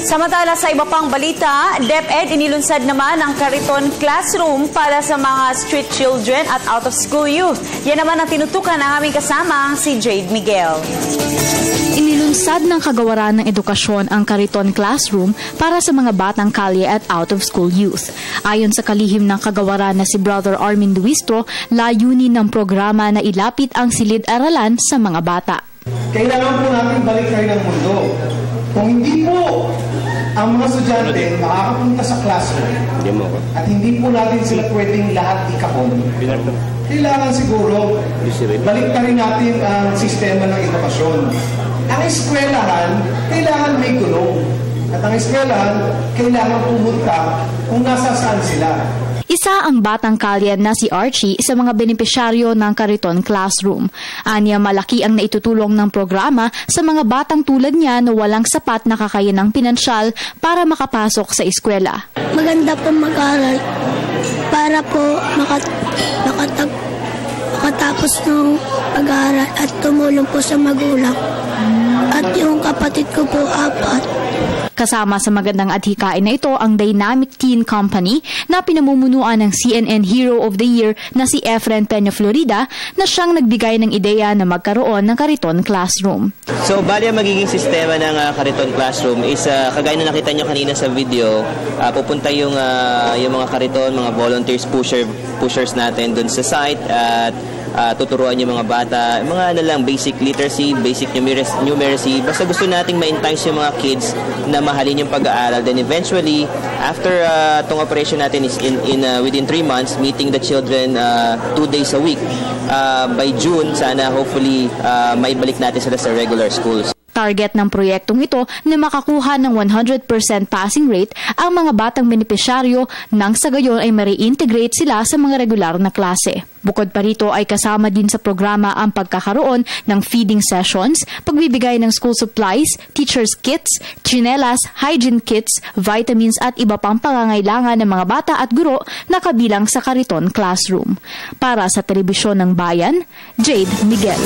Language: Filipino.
Samantala sa iba pang balita, DepEd inilunsad naman ang Kariton Classroom para sa mga street children at out-of-school youth. Yan naman ang tinutukan ng aming kasama, si Jade Miguel. Inilunsad ng Kagawaran ng Edukasyon ang Kariton Classroom para sa mga batang kalye at out-of-school youth. Ayon sa kalihim ng Kagawaran na si Brother Armin Duistro, layunin ng programa na ilapit ang silid-aralan sa mga bata. Kailangan po natin balik tayo ng mundo. Kung hindi po ang mga estudyante makakapunta sa classroom at hindi po natin sila pwedeng lahat ikahon, kailangan siguro balik rin natin ang sistema ng edukasyon. Ang eskwelahan, kailangan may gulong. At ang eskwelahan, kailangan pumunta kung nasa saan sila. Isa ang batang kalye na si Archie sa mga benepisyaryo ng Kariton Classroom. Anya malaki ang naitutulong ng programa sa mga batang tulad niya na walang sapat na kakayanang pinansyal para makapasok sa eskwela. Maganda po mag-aral para po makatapos ng pag-aaral at tumulong po sa magulang. At yung kapatid ko po 4. Kasama sa magandang adhikain na ito ang Dynamic Teen Company na pinamumunuan ng CNN Hero of the Year na si Efren Peña Florida na siyang nagbigay ng ideya na magkaroon ng Kariton Classroom. So, bali ang magiging sistema ng Kariton Classroom is kagaya na nakita nyo kanina sa video, pupunta yung mga Kariton, mga volunteers, pushers natin dun sa site at tuturuan yung mga bata, mga basic literacy, basic numeracy. Basta gusto nating ma-entice yung mga kids na mahalin yung pag-aaral. Then eventually, after tong operation natin is within 3 months, meeting the children 2 days a week. By June, sana hopefully may balik natin sila sa regular schools. Target ng proyektong ito na makakuha ng 100% passing rate ang mga batang benepisyaryo nang sa gayon ay ma-reintegrate sila sa mga regular na klase. Bukod pa rito ay kasama din sa programa ang pagkakaroon ng feeding sessions, pagbibigay ng school supplies, teachers kits, tsinelas, hygiene kits, vitamins at iba pang pangangailangan ng mga bata at guro na kabilang sa Kariton Classroom. Para sa Telebisyon ng Bayan, Jade Miguel.